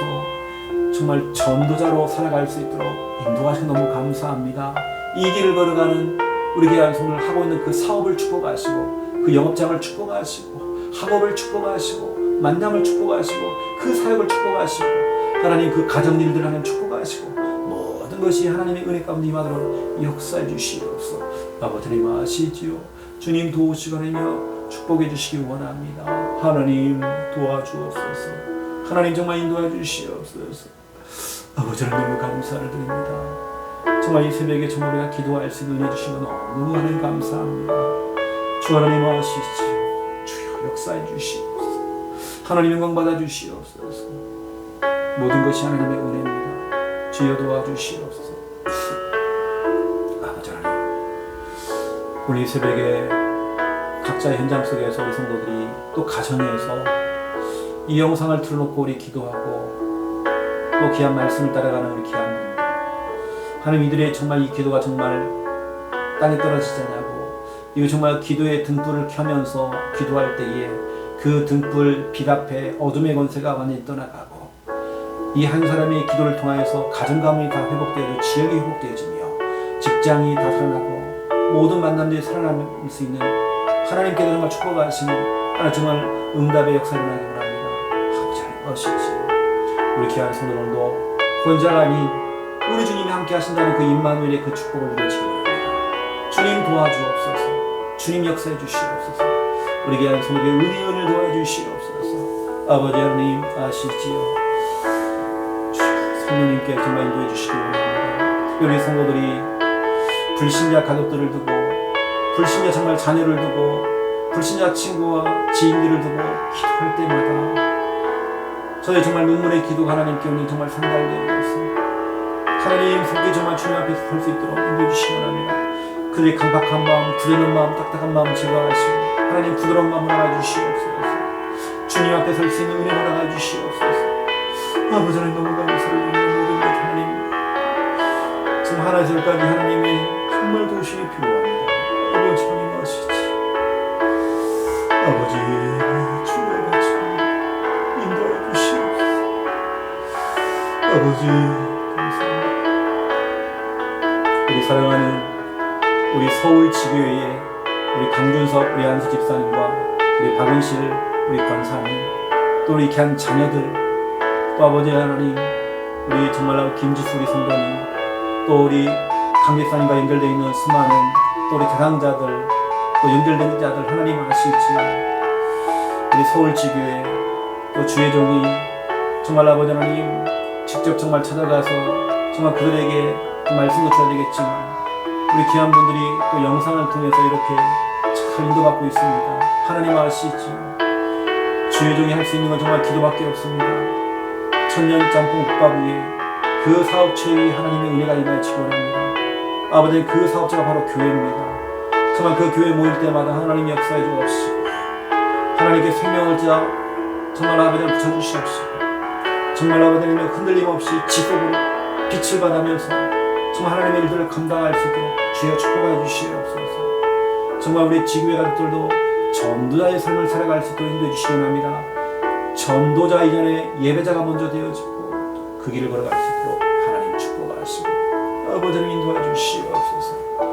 정말 전도자로 살아갈 수 있도록 인도하셔서 너무 감사합니다. 이 길을 걸어가는 우리 귀한 손을 하고 있는 그 사업을 축복하시고 그 영업장을 축복하시고 학업을 축복하시고 만남을 축복하시고 그 사역을 축복하시고 하나님 그 가정일들을 하나님 축복하시고 모든 것이 하나님의 은혜 가운데 임하도록 역사해 주시옵소서. 아버지님 아시지요. 주님 도우시고 하며 축복해 주시기 원합니다. 하나님 도와주옵소서. 하나님 정말 인도해 주시옵소서. 아버지를 너무 감사를 드립니다. 정말 이 새벽에 정말 우리가 기도할 수 있는 은혜 주신 건 너무 하나님 감사합니다. 주 하나님 아시지요. 주여 역사해 주시옵소서. 하나님 영광 받아 주시옵소서. 모든 것이 하나님의 은혜입니다. 주여 도와주시옵소서. 아버지 하나님, 오늘 이 새벽에 각자의 현장 속에서 우리 성도들이 또 가정에서 이 영상을 틀어놓고 우리 기도하고 또 귀한 말씀을 따라가는 우리 귀한 분들, 하나님 이들의 정말 이 기도가 정말 땅에 떨어지지 않냐고, 이거 정말 기도의 등불을 켜면서 기도할 때에 그 등불 빛 앞에 어둠의 권세가 완전히 떠나가고 이 한 사람의 기도를 통하여서 가정가문이 다 회복되어져 지역이 회복되어지며 직장이 다 살아나고 모든 만남들이 살아날 수 있는 하나님께서 정말 축복하시는 하나님 정말 응답의 역사를 나게 원합니다. 아버지 하시지. 우리 귀한 성도들도 혼자가 아닌 우리 주님이 함께 하신다는 그 임마누엘의 그 축복을 누리시기 바랍니다. 주님 도와주옵소서. 주님 역사해 주시옵소서. 우리 귀한 성도의 은혜를 도와주시옵소서. 아버지 하나님 아시지요. 성령님께 정말 인도해 주시기 바랍니다. 특별히 성도들이 불신자 가족들을 두고 불신자 정말 자녀를 두고 불신자 친구와 지인들을 두고 기도할 때마다 저의 정말 눈물의 기도가 하나님께 오늘 정말 상달되어 있습니다. 하나님 손길 정말 주님 앞에 설 수 있도록 인도해 주시기 바랍니다. 그들의 강박한 마음, 굳어있는 마음, 딱딱한 마음 제거하시고 하나님 부드러운 마음을 알아주시옵소서. 주님 앞에 설 수 있는 은혜를 알아주시옵소서. 아버지 하나님 너무 감사드립니다. 모든 것 하나님 지금 하나님까지 하나님의 정말 도우심이 필요합니다. 아버지 하나님 아시지. 아버지 주의 같이 인도해 주시옵소서. 아버지 감사합니다. 우리 사랑하는 우리 서울 지교회의 우리 강준석 우리 안수 집사님과 우리 박은실 우리 권사님 또 우리 귀한 자녀들 또 아버지 하나님 우리 정말로 김지수 우리 성도님 또 우리 강 집사님과 연결되어 있는 수많은 또 우리 대상자들 또 연결된 자들 하나님 아시지요. 우리 서울 지교회 또 주의 종이 정말 아버지 하나님 직접 정말 찾아가서 정말 그들에게 말씀도 줘야 되겠지만 우리 귀한 분들이 또 영상을 통해서 이렇게 잘 인도받고 있습니다. 하나님 아시지요. 주의 종이 할 수 있는 건 정말 기도밖에 없습니다. 천년 짬뽕 국밥 위에 그 사업체 위에 하나님의 은혜가 임하시기 원합니다. 아버지 그 사업체가 바로 교회입니다. 정말 그 교회 모일 때마다 하나님 역사해 주옵시고 하나님께 생명을 지어 정말 아버지를 붙여주시옵시고 정말 아버지는 흔들림 없이 지속으로 빛을 받으면서 정말 하나님의 일들을 감당할 수 있도록 주여 축복하여 주시옵소서. 정말 우리 지교회 가족들도 전도자의 삶을 살아갈 수 있도록 인도해 주시기 원합니다. 전도자 이전에 예배자가 먼저 되어지고 그 길을 걸어갈 수 있도록 하나님 축복하시고 아버지를 인도해 주시옵소서.